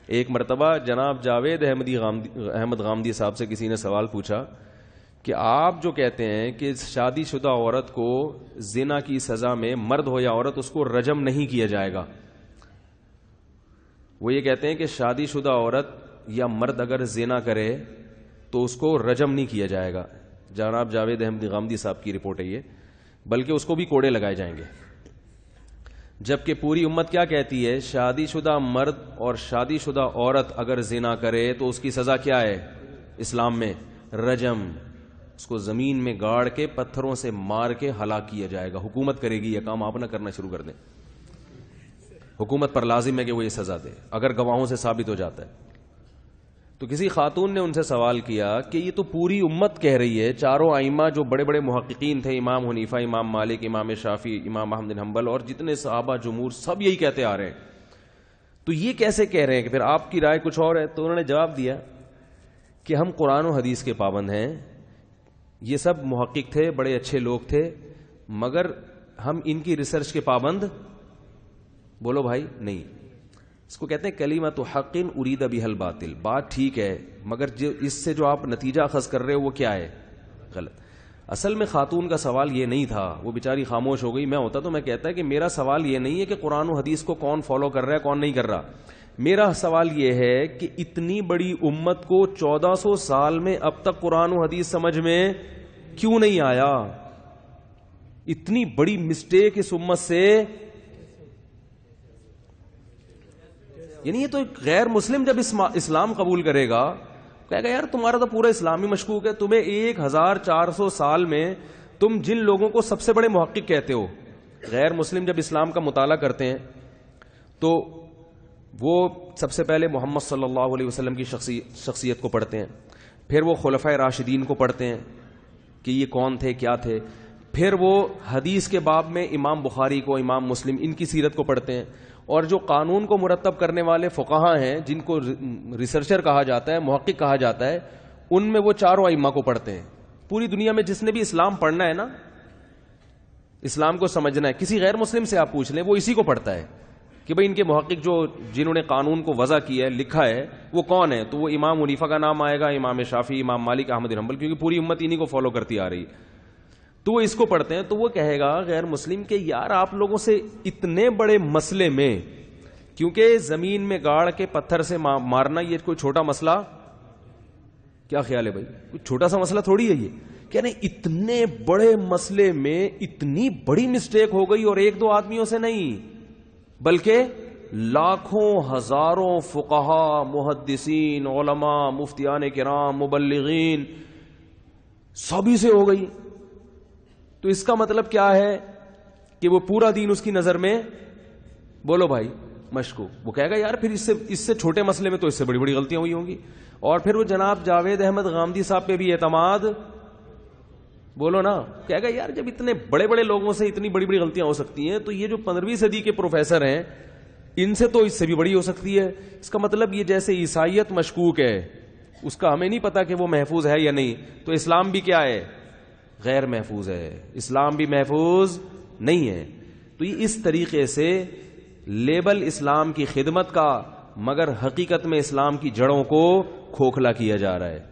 ایک مرتبہ جناب جاوید احمد غامدی صاحب سے کسی نے سوال پوچھا کہ آپ جو کہتے ہیں کہ شادی شدہ عورت کو زنا کی سزا میں مرد ہو یا عورت اس کو رجم نہیں کیا جائے گا. وہ یہ کہتے ہیں کہ شادی شدہ عورت یا مرد اگر زنا کرے تو اس کو رجم نہیں کیا جائے گا. جناب جاوید احمد غامدی صاحب کی رپورٹ ہے یہ, بلکہ اس کو بھی کوڑے لگائے جائیں گے. جبکہ پوری امت کیا کہتی ہے؟ شادی شدہ مرد اور شادی شدہ عورت اگر زنا کرے تو اس کی سزا کیا ہے اسلام میں؟ رجم. اس کو زمین میں گاڑ کے پتھروں سے مار کے ہلاک کیا جائے گا. حکومت کرے گی یہ کام, آپ نہ کرنا شروع کر دیں. حکومت پر لازم ہے کہ وہ یہ سزا دے اگر گواہوں سے ثابت ہو جاتا ہے. تو کسی خاتون نے ان سے سوال کیا کہ یہ تو پوری امت کہہ رہی ہے, چاروں ائمہ جو بڑے بڑے محققین تھے, امام حنیفہ, امام مالک, امام شافعی, امام احمد بن حنبل اور جتنے صحابہ جمہور سب یہی کہتے آ رہے ہیں, تو یہ کیسے کہہ رہے ہیں کہ پھر آپ کی رائے کچھ اور ہے؟ تو انہوں نے جواب دیا کہ ہم قرآن و حدیث کے پابند ہیں. یہ سب محقق تھے, بڑے اچھے لوگ تھے, مگر ہم ان کی ریسرچ کے پابند بولو بھائی نہیں. اس کو کہتے ہیں کلمۃ حق ارید بها الباطل. بات ٹھیک ہے مگر اس سے جو آپ نتیجہ اخذ کر رہے ہو وہ کیا ہے؟ غلط. اصل میں خاتون کا سوال یہ نہیں تھا, وہ بیچاری خاموش ہو گئی. میں ہوتا تو میں کہتا ہے کہ میرا سوال یہ نہیں ہے کہ قرآن و حدیث کو کون فالو کر رہا ہے کون نہیں کر رہا. میرا سوال یہ ہے کہ اتنی بڑی امت کو 1400 سال میں اب تک قرآن و حدیث سمجھ میں کیوں نہیں آیا؟ اتنی بڑی مسٹیک اس امت سے, یعنی یہ تو غیر مسلم جب اسلام قبول کرے گا کہے گا یار تمہارا تو پورا اسلامی مشکوک ہے, تمہیں 1400 سال میں تم جن لوگوں کو سب سے بڑے محقق کہتے ہو, غیر مسلم جب اسلام کا مطالعہ کرتے ہیں تو وہ سب سے پہلے محمد صلی اللہ علیہ وسلم کی شخصیت کو پڑھتے ہیں, پھر وہ خلفائے راشدین کو پڑھتے ہیں کہ یہ کون تھے کیا تھے, پھر وہ حدیث کے باب میں امام بخاری کو, امام مسلم, ان کی سیرت کو پڑھتے ہیں, اور جو قانون کو مرتب کرنے والے فقہا ہیں جن کو ریسرچر کہا جاتا ہے, محقق کہا جاتا ہے, ان میں وہ چاروں ائمہ کو پڑھتے ہیں. پوری دنیا میں جس نے بھی اسلام پڑھنا ہے نا, اسلام کو سمجھنا ہے, کسی غیر مسلم سے آپ پوچھ لیں وہ اسی کو پڑھتا ہے کہ بھئی ان کے محقق جو جنہوں نے قانون کو وضع کیا ہے, لکھا ہے, وہ کون ہے؟ تو وہ امام حنیفہ کا نام آئے گا, امام شافعی, امام مالک, احمد بن حنبل, کیونکہ پوری امت انہی کو فالو کرتی آ رہی, تو وہ اس کو پڑھتے ہیں. تو وہ کہے گا غیر مسلم کہ یار آپ لوگوں سے اتنے بڑے مسئلے میں, کیونکہ زمین میں گاڑ کے پتھر سے مارنا یہ کوئی چھوٹا مسئلہ, کیا خیال ہے بھائی؟ کوئی چھوٹا سا مسئلہ تھوڑی ہے یہ. کیا نہیں, اتنے بڑے مسئلے میں اتنی بڑی مسٹیک ہو گئی, اور ایک دو آدمیوں سے نہیں بلکہ لاکھوں ہزاروں فقہا, محدثین, علماء, مفتیان کرام, مبلغین, سبھی سے ہو گئی. تو اس کا مطلب کیا ہے کہ وہ پورا دین اس کی نظر میں بولو بھائی مشکوک. وہ کہے گا یار پھر اس سے چھوٹے مسئلے میں تو اس سے بڑی بڑی غلطیاں ہوئی ہوں گی. اور پھر وہ جناب جاوید احمد غامدی صاحب پہ بھی اعتماد بولو نا, کہے گا یار جب اتنے بڑے بڑے لوگوں سے اتنی بڑی بڑی غلطیاں ہو سکتی ہیں تو یہ جو 15ویں صدی کے پروفیسر ہیں ان سے تو اس سے بھی بڑی ہو سکتی ہے. اس کا مطلب یہ جیسے عیسائیت مشکوک ہے, اس کا ہمیں نہیں پتا کہ وہ محفوظ ہے یا نہیں, تو اسلام بھی کیا ہے؟ غیر محفوظ ہے. اسلام بھی محفوظ نہیں ہے. تو یہ اس طریقے سے لیبل اسلام کی خدمت کا, مگر حقیقت میں اسلام کی جڑوں کو کھوکھلا کیا جا رہا ہے.